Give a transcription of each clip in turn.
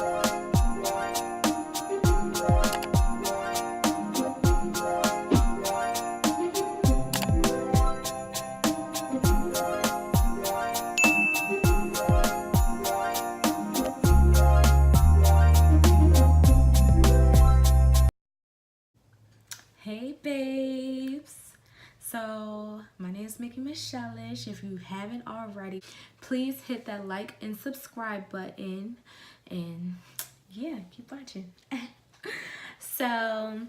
Hey babes, so my name is Mickey Michelle-ish. If you haven't already, please hit that like and subscribe button, and yeah, keep watching. So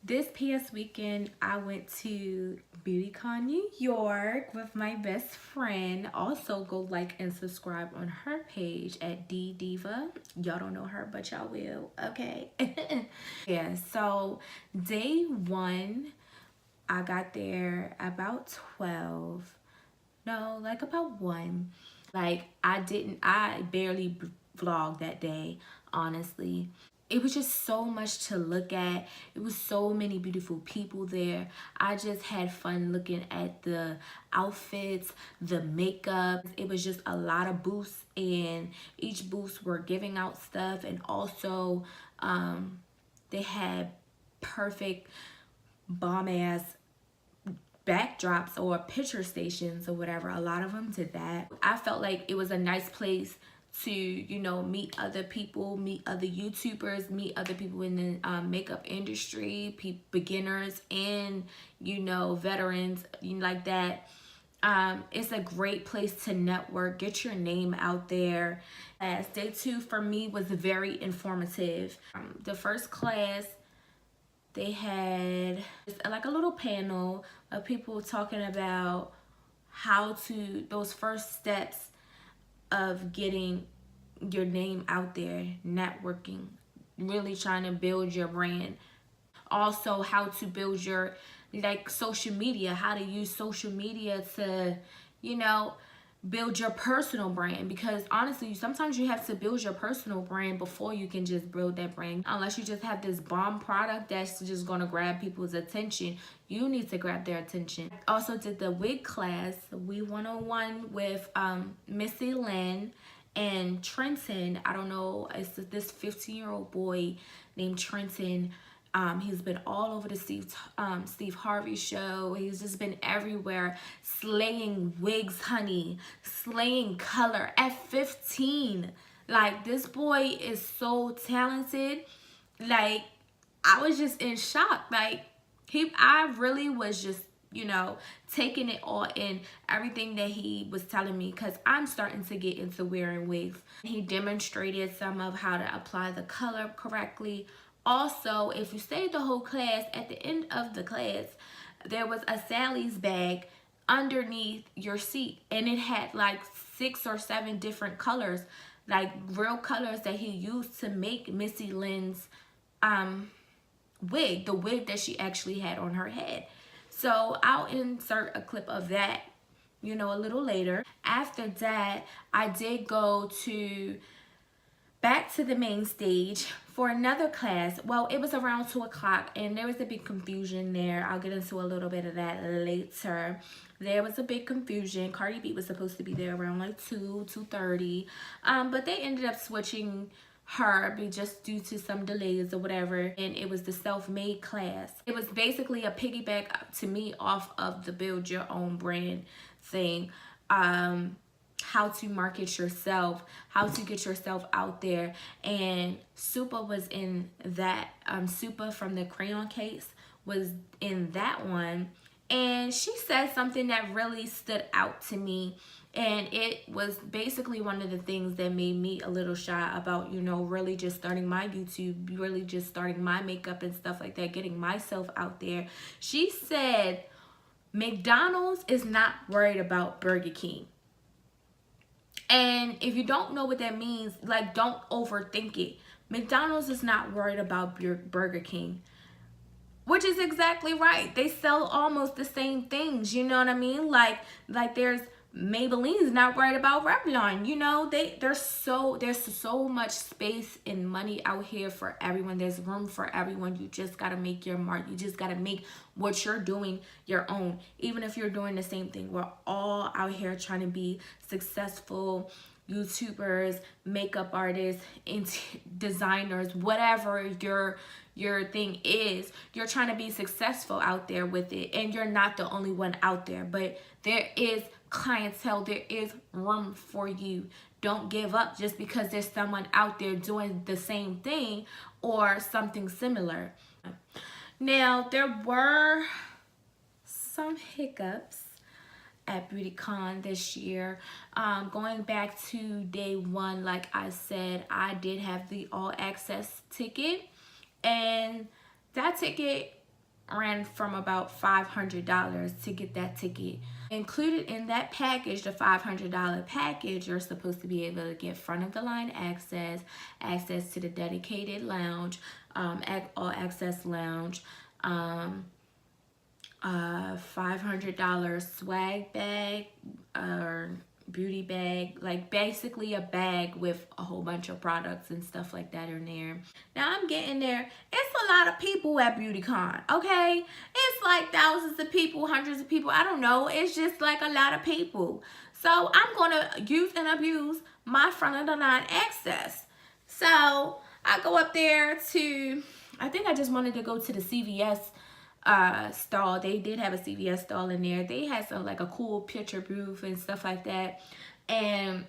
this past weekend I went to BeautyCon New York with my best friend. Also go like and subscribe on her page at D Diva. Y'all don't know her, but y'all will, okay? Yeah, so day one, I got there about 12. No, like about 1. Like I barely vlogged that day, honestly. It was just so much to look at. It was so many beautiful people there. I just had fun looking at the outfits, the makeup. It was just a lot of booths, and each booth were giving out stuff, and also they had perfect bomb ass backdrops or picture stations or whatever. A lot of them did that. I felt like it was a nice place to, you know, meet other people, meet other YouTubers, meet other people in the makeup industry, beginners and, you know, veterans, like that. It's a great place to network, get your name out there. As day 2 for me was very informative. The first class, they had like a little panel of people talking about how to, those first steps of getting your name out there, networking, really trying to build your brand. Also how to build your like social media, how to use social media to, you know, build your personal brand, because honestly sometimes you have to build your personal brand before you can just build that brand. Unless you just have this bomb product that's just going to grab people's attention, you need to grab their attention. Also did the wig class, we 101 with Missy Lynn and Trenton. I don't know, it's this 15-year-old boy named Trenton. He's been all over the Steve Harvey show. He's just been everywhere, slaying wigs, honey, slaying color at 15. Like, this boy is so talented. Like, I was just in shock. Like, I really was just, you know, taking it all in, everything that he was telling me, because I'm starting to get into wearing wigs. He demonstrated some of how to apply the color correctly. Also, if you stayed the whole class, at the end of the class, there was a Sally's bag underneath your seat, and it had like 6 or 7 different colors, like real colors that he used to make Missy Lynn's wig, the wig that she actually had on her head. So I'll insert a clip of that, you know, a little later. After that, I did go back to the main stage for another class. Well, it was around 2 o'clock, and there was a big confusion there. I'll get into a little bit of that later. There was a big confusion. Cardi B was supposed to be there around like 2:30, but they ended up switching her just due to some delays or whatever, and it was the self-made class. It was basically a piggyback to me off of the build your own brand thing. How to market yourself, how to get yourself out there, and Supa was in that. Supa from the crayon case was in that one, and she said something that really stood out to me, and it was basically one of the things that made me a little shy about, you know, really just starting my YouTube, really just starting my makeup and stuff like that, getting myself out there. She said McDonald's is not worried about Burger King. And if you don't know what that means, like, don't overthink it. McDonald's is not worried about your Burger King, which is exactly right. They sell almost the same things, you know what I mean? Like there's Maybelline's not worried about Revlon, you know? There's so much space and money out here for everyone. There's room for everyone. You just gotta make your mark. You just gotta make what you're doing your own. Even if you're doing the same thing, we're all out here trying to be successful, YouTubers, makeup artists, designers, whatever your thing is, you're trying to be successful out there with it, and you're not the only one out there, but there is clientele, there is room for you. Don't give up just because there's someone out there doing the same thing or something similar. Now, there were some hiccups at BeautyCon this year. Going back to day one, like I said, I did have the all access ticket, and that ticket ran from about $500 to get that ticket. Included in that package, the $500 package, you're supposed to be able to get front of the line access, access to the dedicated lounge, all access lounge, $500 swag bag or beauty bag, like basically a bag with a whole bunch of products and stuff like that in there. Now I'm getting there. It's a lot of people at BeautyCon, okay? It's like thousands of people, hundreds of people, I don't know. It's just like a lot of people. So I'm gonna use and abuse my front of the line access. So I go up there to, I think I just wanted to go to the CVS stall. They did have a CVS stall in there. They had some like a cool picture booth and stuff like that, and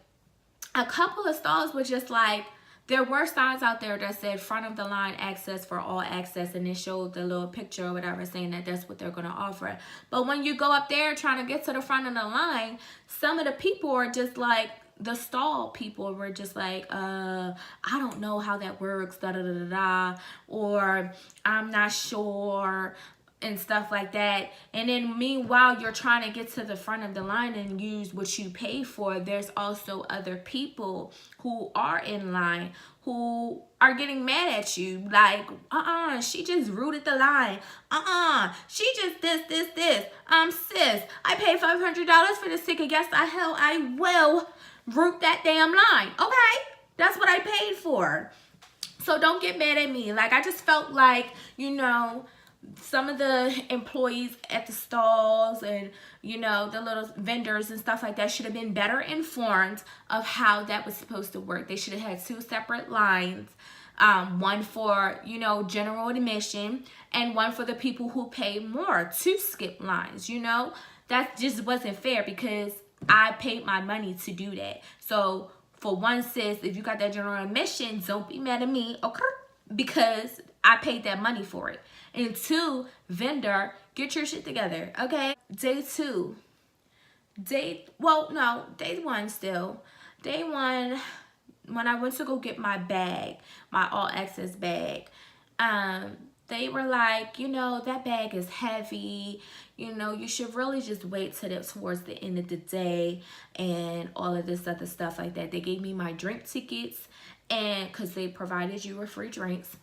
a couple of stalls were just like, there were signs out there that said front of the line access for all access, and it showed the little picture or whatever saying that that's what they're going to offer. But when you go up there trying to get to the front of the line, some of the people are just like, the stall people were just like, I don't know how that works, da da da da da, or I'm not sure, and stuff like that. And then meanwhile, you're trying to get to the front of the line and use what you pay for. There's also other people who are in line who are getting mad at you, like, she just rooted the line, she just this, sis, I paid $500 for this ticket, yes the hell I will root that damn line, okay? That's what I paid for. So don't get mad at me. Like, I just felt like, you know, some of the employees at the stalls and, you know, the little vendors and stuff like that should have been better informed of how that was supposed to work. They should have had two separate lines, one for, you know, general admission, and one for the people who pay more to skip lines. You know, that just wasn't fair, because I paid my money to do that. So for one, sis, if you got that general admission, don't be mad at me, okay? Because I paid that money for it. And two, vendor, get your shit together, okay? Day one still. Day one, when I went to go get my bag, my all access bag, they were like, you know, that bag is heavy. You know, you should really just wait till towards the end of the day and all of this other stuff like that. They gave me my drink tickets, and because they provided you with free drinks.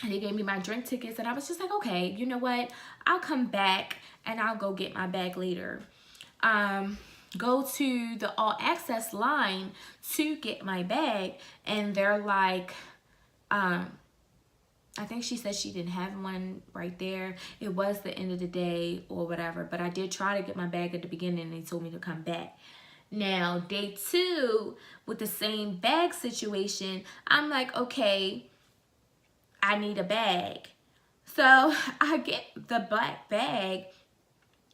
And they gave me my drink tickets, and I was just like, okay, you know what? I'll come back and I'll go get my bag later. Go to the all access line to get my bag, and they're like, I think she said she didn't have one right there. It was the end of the day or whatever, but I did try to get my bag at the beginning, and they told me to come back. Now, day two, with the same bag situation, I'm like, okay, I need a bag. So I get the black bag,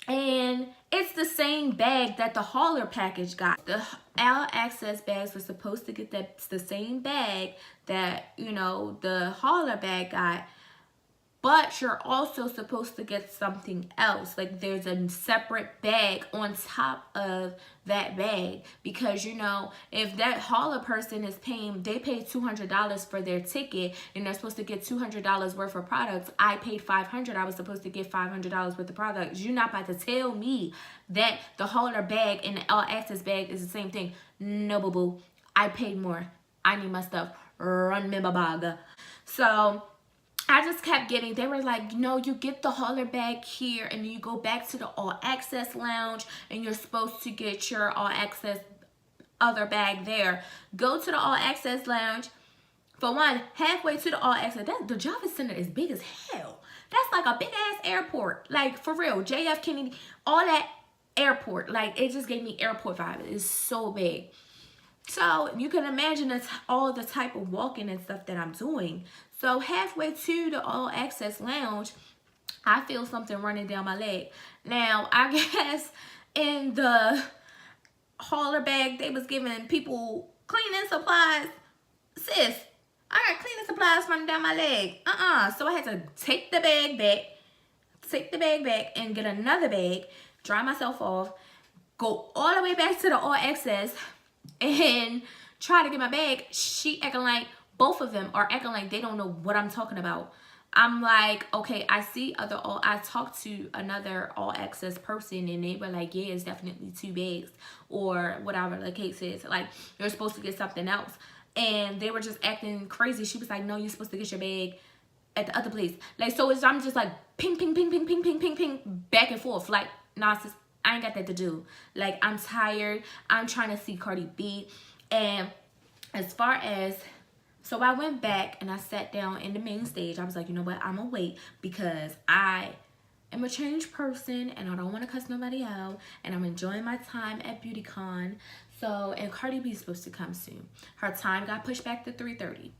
and it's the same bag that the hauler package got. The all access bags were supposed to get the same bag that, you know, the hauler bag got, but you're also supposed to get something else. Like, there's a separate bag on top of that bag, because, you know, if that hauler person is paying, they paid $200 for their ticket, and they're supposed to get $200 worth of products. I paid $500. I was supposed to get $500 worth of products. You're not about to tell me that the hauler bag and the all access bag is the same thing. No, boo-boo. I paid more. I need my stuff. Run me my bag. So I just kept getting, they were like, no, you get the hauler bag here, and you go back to the all access lounge, and you're supposed to get your all access other bag there. Go to the all access lounge. For one, halfway to the all access, the Javits Center is big as hell. That's like a big ass airport. Like, for real, JF Kennedy, all that airport. Like, it just gave me airport vibe. It's so big. So you can imagine all the type of walking and stuff that I'm doing. So halfway to the all access lounge, I feel something running down my leg. Now, I guess in the hauler bag, they was giving people cleaning supplies. Sis, I got cleaning supplies running down my leg. So I had to take the bag back and get another bag, dry myself off, go all the way back to the all access and try to get my bag. Both of them are acting like they don't know what I'm talking about. I'm like, okay, I talked to another all access person and they were like, yeah, it's definitely 2 bags or whatever the case is. Like, you're supposed to get something else. And they were just acting crazy. She was like, no, you're supposed to get your bag at the other place. Like, so I'm just like ping, ping, ping, ping, ping, ping, ping, ping, back and forth. Like, nah, sis, I ain't got that to do. Like, I'm tired. I'm trying to see Cardi B. And as far as, so I went back and I sat down in the main stage. I was like, you know what? I'm going to wait because I am a changed person and I don't want to cuss nobody out. And I'm enjoying my time at BeautyCon. So, and Cardi B is supposed to come soon. Her time got pushed back to 3:30.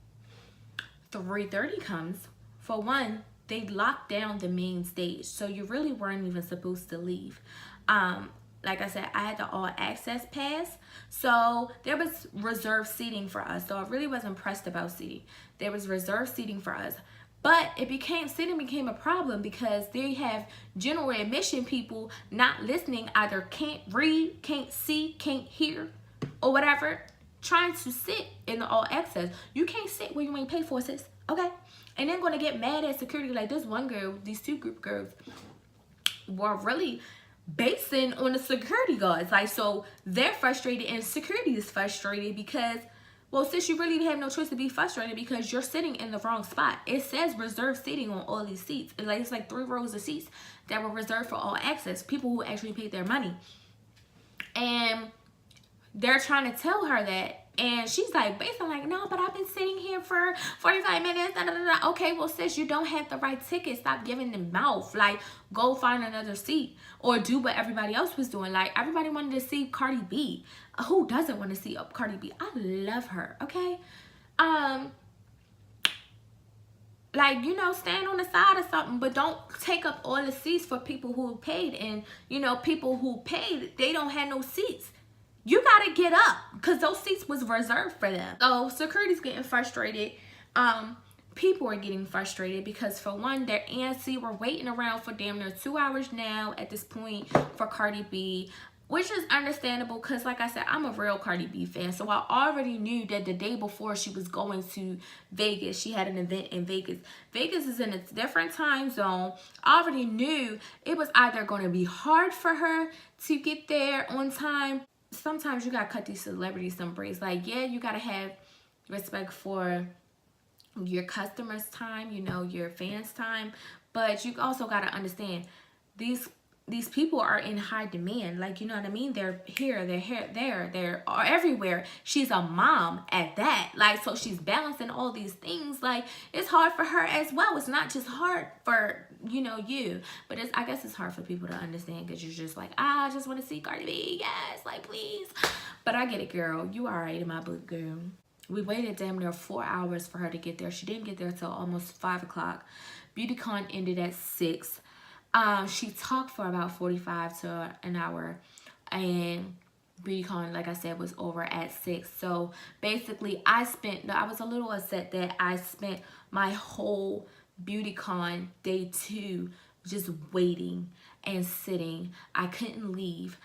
3:30 comes. For one, they locked down the main stage. So you really weren't even supposed to leave. Like I said, I had the all access pass. So there was reserved seating for us. So I really wasn't pressed about seating. There was reserved seating for us. But seating became a problem because they have general admission people not listening, either can't read, can't see, can't hear, or whatever, trying to sit in the all access. You can't sit where you ain't paid for, sis, okay? And then gonna get mad at security. Like this one girl, these 2 group girls were really basing on the security guards. Like, so they're frustrated and security is frustrated because, well, sis, you really have no choice to be frustrated because you're sitting in the wrong spot. It says reserved seating on all these seats. It's like 3 rows of seats that were reserved for all access, people who actually paid their money. And they're trying to tell her that. And she's like, basically like, no, but I've been sitting here for 45 minutes. Da, da, da, da. Okay, well, sis, you don't have the right ticket. Stop giving them mouth. Like, go find another seat or do what everybody else was doing. Like, everybody wanted to see Cardi B. Who doesn't want to see Cardi B? I love her, okay? Like, you know, stand on the side or something, but don't take up all the seats for people who paid. And, you know, people who paid, they don't have no seats. You gotta get up because those seats was reserved for them. So security's getting frustrated. People are getting frustrated because, for one, they're antsy. We're waiting around for damn near 2 hours now at this point for Cardi B, which is understandable because, like I said, I'm a real Cardi B fan. So I already knew that the day before she was going to Vegas, she had an event in Vegas. Vegas is in a different time zone. I already knew it was either going to be hard for her to get there on time. Sometimes you gotta cut these celebrities some breaks. Like, yeah, you gotta have respect for your customers' time, you know, your fans' time, but you also gotta understand these people are in high demand. Like, you know what I mean? They're here, they're everywhere. She's a mom at that. Like, so she's balancing all these things. Like, it's hard for her as well. It's not just hard for, you know, you, but I guess it's hard for people to understand because you're just like, I just want to see Cardi B. Yes, like, please. But I get it, girl. You all right in my book, girl. We waited damn near 4 hours for her to get there. She didn't get there till almost 5 o'clock. BeautyCon ended at 6. She talked for about 45 to an hour, and BeautyCon, like I said, was over at 6. So basically, I was a little upset that I spent my whole BeautyCon day 2 just waiting and sitting. I couldn't leave.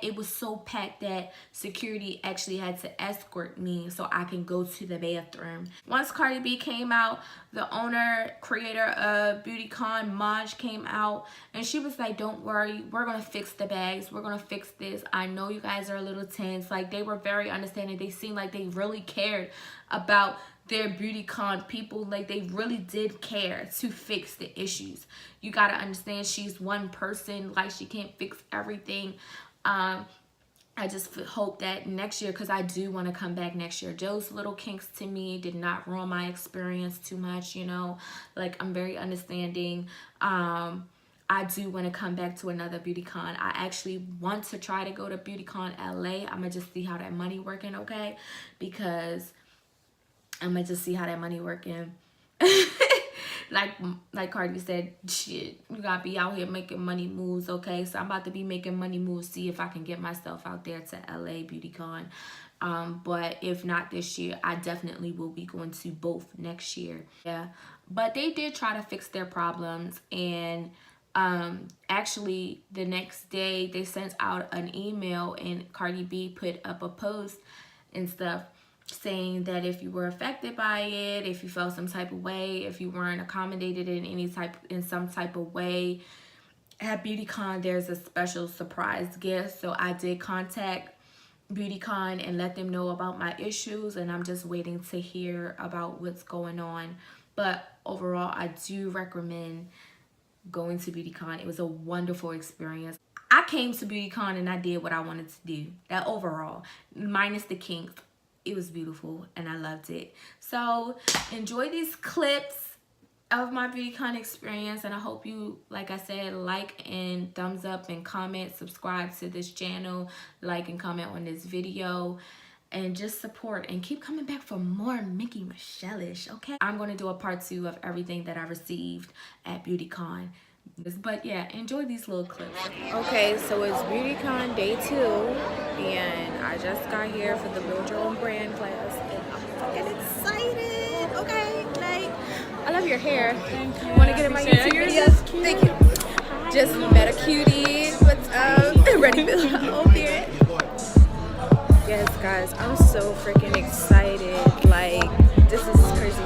It was so packed that security actually had to escort me so I can go to the bathroom. Once Cardi B came out, the owner, creator of BeautyCon, Maj, came out and she was like, don't worry, we're gonna fix the bags, we're gonna fix this. I know you guys are a little tense. Like, they were very understanding. They seemed like they really cared about their BeautyCon people. Like, they really did care to fix the issues. You gotta understand, she's one person. Like, she can't fix everything. I just hope that next year, because I do want to come back next year. Joe's little kinks to me did not ruin my experience too much, you know. Like, I'm very understanding. I do want to come back to another BeautyCon. I actually want to try to go to BeautyCon LA. I'm gonna just see how that money working, okay? Because I'm gonna just see how that money working. like Cardi said, shit, you gotta be out here making money moves, okay? So I'm about to be making money moves, see if I can get myself out there to LA BeautyCon. But if not this year, I definitely will be going to both next year. Yeah, but they did try to fix their problems, and actually the next day they sent out an email, and Cardi B put up a post and stuff saying that if you were affected by it, if you felt some type of way, if you weren't accommodated in some type of way at BeautyCon, there's a special surprise gift. So I did contact BeautyCon and let them know about my issues, and I'm just waiting to hear about what's going on. But overall, I do recommend going to BeautyCon. It was a wonderful experience. I came to BeautyCon and I did what I wanted to do. That overall, minus the kinks, it was beautiful and I loved it. So enjoy these clips of my BeautyCon experience, and I hope you, like I said, like and thumbs up and comment, subscribe to this channel, like and comment on this video, and just support and keep coming back for more Mickey Michelle-ish, okay? I'm going to do a part 2 of everything that I received at BeautyCon. But yeah, enjoy these little clips. Okay, so it's BeautyCon day 2, and I just got here for the Build Your Own Brand class, and I'm fucking excited, okay? Like, I love your hair. Thank you. Want to get in my YouTube videos? Thank you. Hi. Just met a cutie. What's up? Ready to build my own beard. Yes, guys, I'm so freaking excited. Like, this is crazy.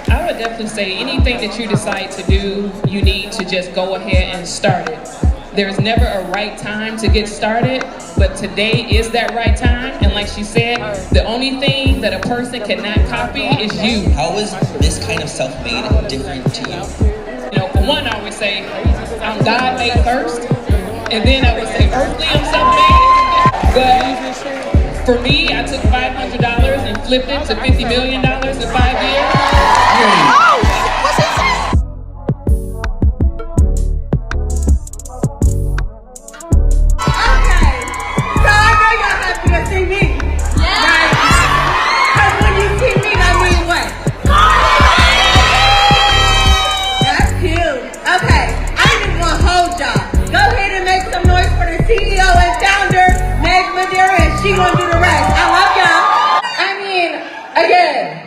I would definitely say anything that you decide to do, you need to just go ahead and start it. There's never a right time to get started, but today is that right time. And like she said, the only thing that a person cannot copy is you. How is this kind of self-made different to you? You know, for one, I always say, I'm God made first, and then I would say, earthly, I'm self-made. But for me, I took $500 and flipped it to $50 million in 5 years. Oh, what's he saying? Okay, so I know y'all happy to see me. Yeah. Right? Because when you see me, that means what? That's cute. Okay, I just want to hold y'all. Go ahead and make some noise for the CEO and founder, Meg Madeira, and she gonna do the rest. I love y'all. I mean, again.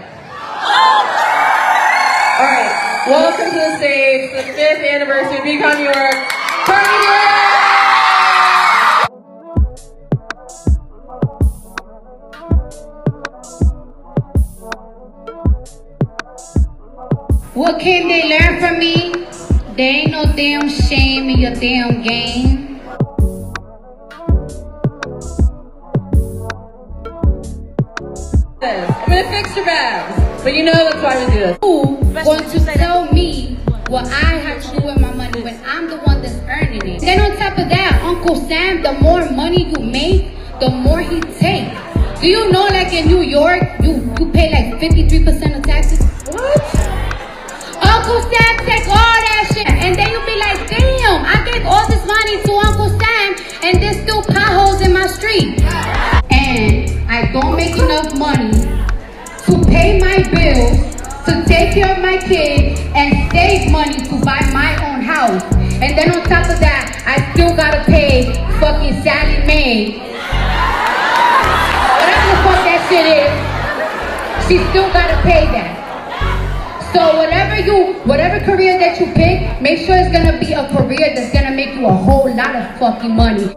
All right, welcome to the stage, the 5th anniversary of BeautyCon New York. Cardi B! What can they learn from me? There ain't no damn shame in your damn game. I'm gonna fix your bags, but you know that's why we do this. Who going to tell me what I have to do with my money when I'm the one that's earning it? Then on top of that, Uncle Sam, the more money you make, the more he takes. Do you know, like in New York, you pay like 53% of taxes? What? Uncle Sam take all that shit, and then you be like, damn, I gave all this money to Uncle Sam, and there's still potholes in my street. And I don't make enough money to pay my bills, to take care of my kid, and save money to buy my own house. And then on top of maid, whatever the fuck that shit is, she still gotta pay that. So whatever career that you pick, make sure it's gonna be a career that's gonna make you a whole lot of fucking money.